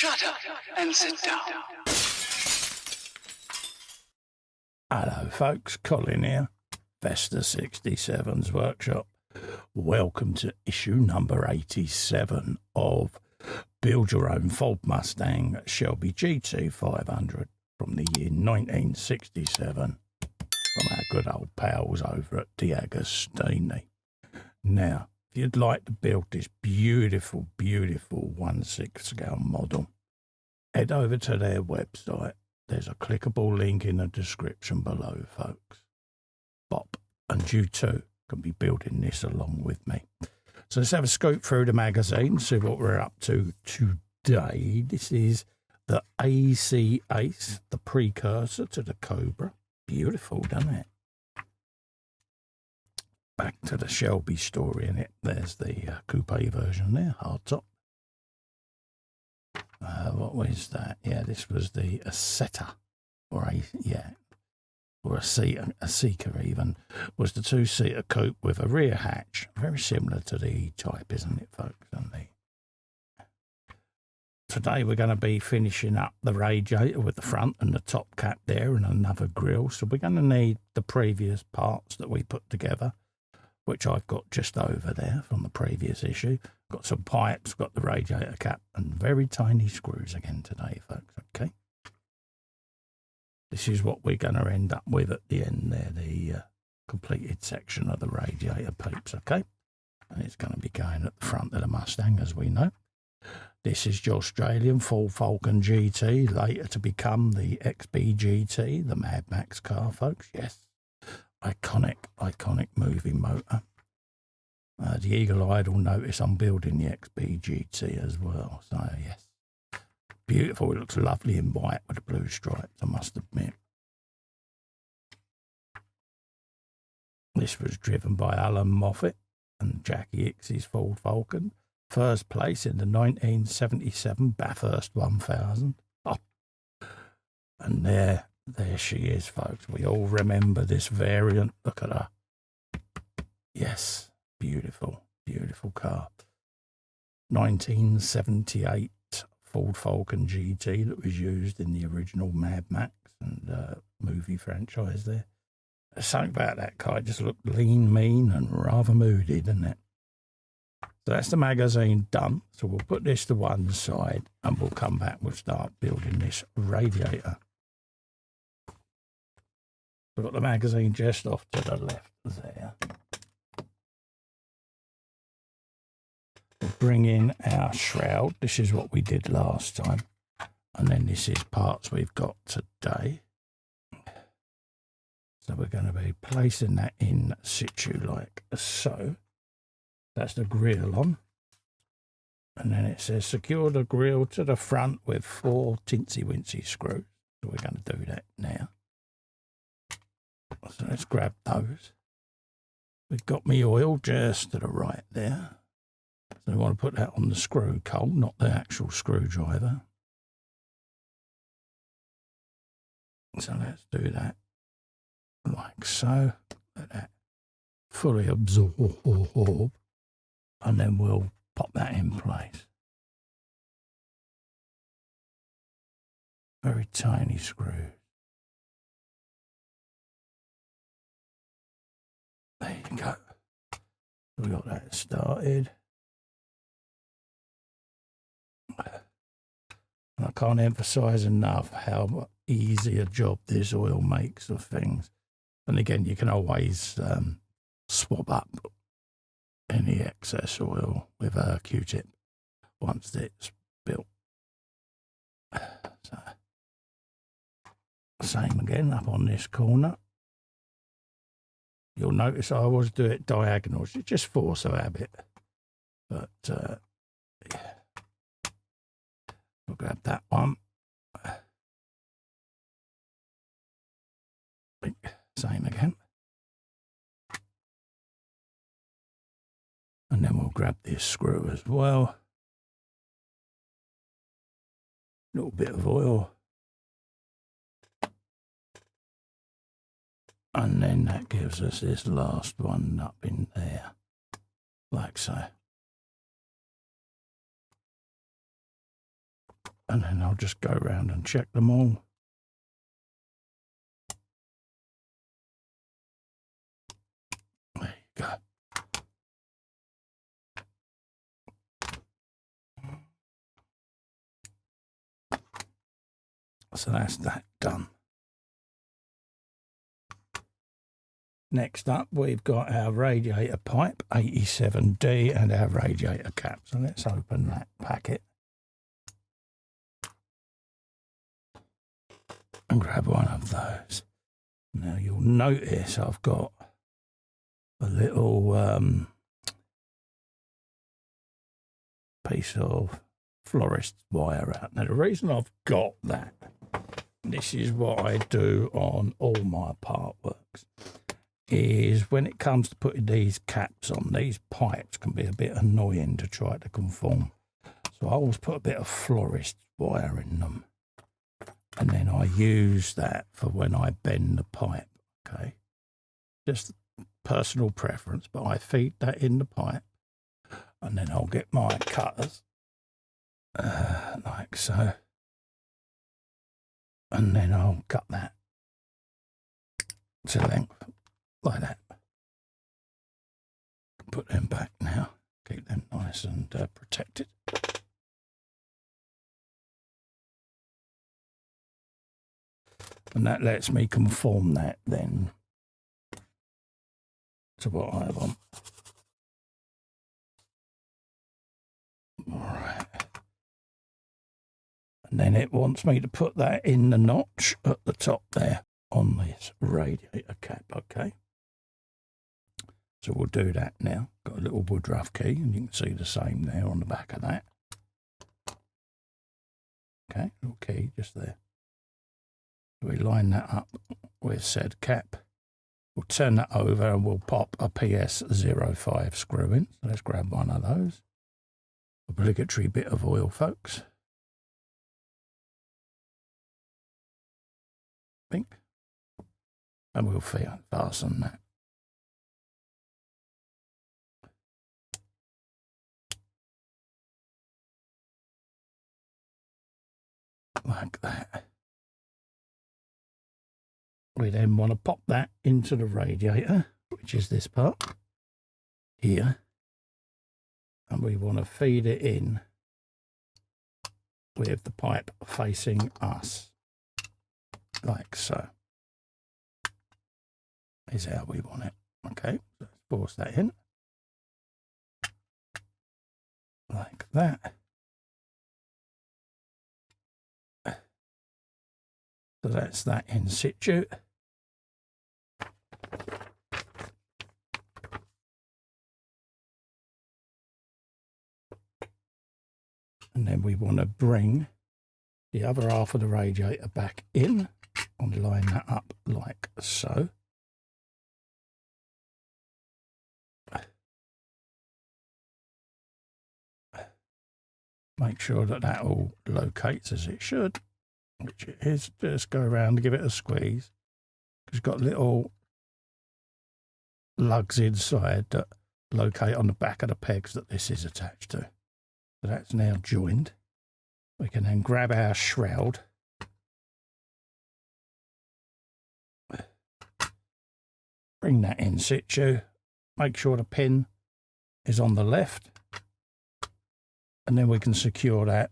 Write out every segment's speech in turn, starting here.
Shut up and sit down. Hello folks, Colin here, Vesta 67's workshop. Welcome to issue number 87 of Build Your Own Ford Mustang Shelby GT500 from the year 1967 from our good old pals over at DeAgostini. Now, if you'd like to build this beautiful, beautiful 1/6 scale model, head over to their website. There's a clickable link in the description below, folks. Bob and you too can be building this along with me. So let's have a scoop through the magazine, see what we're up to today. This is the AC Ace, the precursor to the Cobra. Beautiful, doesn't it? Back to the Shelby story in it. There's the coupe version there, hardtop. What was that? Yeah, this was the Asceta, or a Seeker even, was the two-seater coupe with a rear hatch. Very similar to the E-Type, isn't it, folks? Today we're going to be finishing up the radiator with the front and the top cap there and another grille. So we're going to need the previous parts that we put together, which I've got just over there from the previous issue. Got some pipes, got the radiator cap, and very tiny screws again today, folks, okay? This is what we're going to end up with at the end there, the completed section of the radiator peeps, okay? And it's going to be going at the front of the Mustang, as we know. This is the Australian Ford Falcon GT, later to become the XB GT, the Mad Max car, folks, yes. Iconic movie motor. The eagle-eyed will notice I'm building the XB GT as well. So, yes. Beautiful. It looks lovely in white with the blue stripes, I must admit. This was driven by Alan Moffat and Jackie Hicks's Ford Falcon. First place in the 1977 Bathurst 1000. Oh. And there she is, folks. We all remember this variant. Look at her. Yes, beautiful, beautiful car. 1978 Ford Falcon GT that was used in the original Mad Max and movie franchise there. There's something about that car. It just looked lean, mean, and rather moody, didn't it? So that's the magazine done. So we'll put this to one side and we'll come back. We'll start building this radiator. We've got the magazine just off to the left there. We'll bring in our shroud. This is what we did last time. And then this is parts we've got today. So we're going to be placing that in situ like so. That's the grille on. And then it says secure the grille to the front with 4 tinsy-wincy screws. So we're going to do that now. So let's grab those. We've got me oil just to the right there. So we want to put that on the screw coal, not the actual screwdriver. So let's do that like so. Let that fully absorb. And then we'll pop that in place. Very tiny screws. There you go. We got that started. And I can't emphasize enough how easy a job this oil makes of things. And again, you can always swab up any excess oil with a Q-tip once it's built. So, same again up on this corner. You'll notice I always do it diagonals. It's just force of habit. But yeah. We'll grab that one. Same again. And then we'll grab this screw as well. A little bit of oil. And then that gives us this last one up in there, like so. and then I'll just go around and check them all. There you go. So that's that done. Next up, we've got our radiator pipe 87D and our radiator cap. So let's open that packet and grab one of those. Now you'll notice I've got a little piece of florist wire out. Now the reason I've got that, this is what I do on all my Partworks, is when it comes to putting these caps on, these pipes can be a bit annoying to try to conform. So I always put a bit of florist wire in them. And then I use that for when I bend the pipe, okay? Just personal preference, but I feed that in the pipe. And then I'll get my cutters, like so. And then I'll cut that to length. Like that. Put them back now. Keep them nice and protected. And that lets me conform that then to what I want. All right. And then it wants me to put that in the notch at the top there on this radiator cap, okay? So we'll do that now. Got a little wood rough key, and you can see the same there on the back of that. Okay, little key just there. So we line that up with said cap. We'll turn that over and we'll pop a PS05 screw in. So let's grab one of those. Obligatory bit of oil, folks. Pink. And we'll fasten that. Like that. We then want to pop that into the radiator, which is this part here. And we want to feed it in with the pipe facing us, like so. Is how we want it. Okay, let's force that in. Like that. So that's that in situ. And then we want to bring the other half of the radiator back in and line that up like so. Make sure that that all locates as it should, which it is. Just go around and give it a squeeze. It's got little lugs inside that locate on the back of the pegs that this is attached to. So that's now joined. We can then grab our shroud. Bring that in situ. Make sure the pin is on the left. And then we can secure that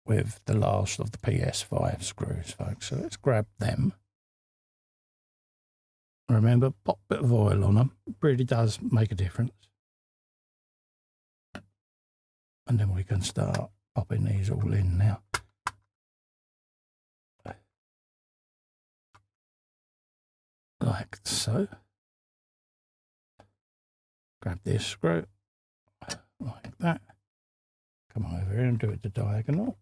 with the last of the PS5 screws, folks. So let's grab them. Remember, pop a bit of oil on them. It really does make a difference. And then we can start popping these all in now. Like so. Grab this screw, like that. Come over here and do it the diagonal.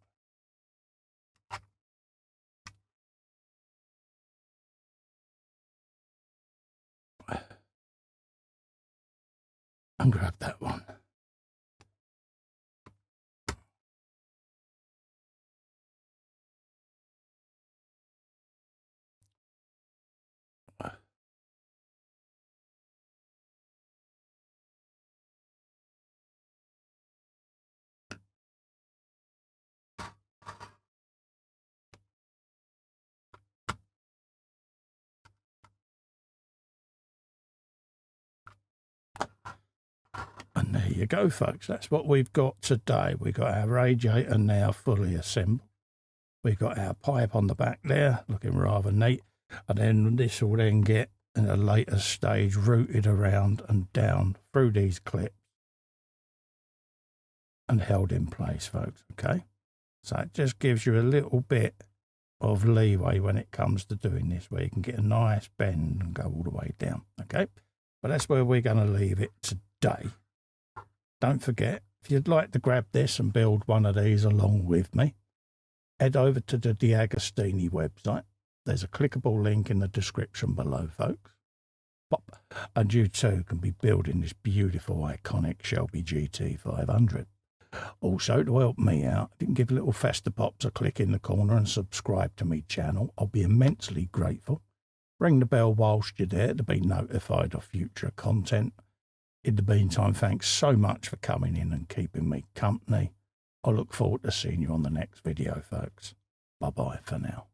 And grab that one. And there you go, folks. That's what we've got today. We've got our radiator now fully assembled. We've got our pipe on the back there, looking rather neat. And then this will then get, in a later stage, routed around and down through these clips and held in place, folks, okay? So it just gives you a little bit of leeway when it comes to doing this, where you can get a nice bend and go all the way down, okay? But that's where we're going to leave it today. Don't forget, if you'd like to grab this and build one of these along with me, head over to the DeAgostini website. There's a clickable link in the description below, folks. Pop, and you too can be building this beautiful, iconic Shelby GT500. Also, to help me out, if you can give little Fester Pops a click in the corner and subscribe to my channel, I'll be immensely grateful. Ring the bell whilst you're there to be notified of future content. In the meantime, thanks so much for coming in and keeping me company. I look forward to seeing you on the next video, folks. Bye-bye for now.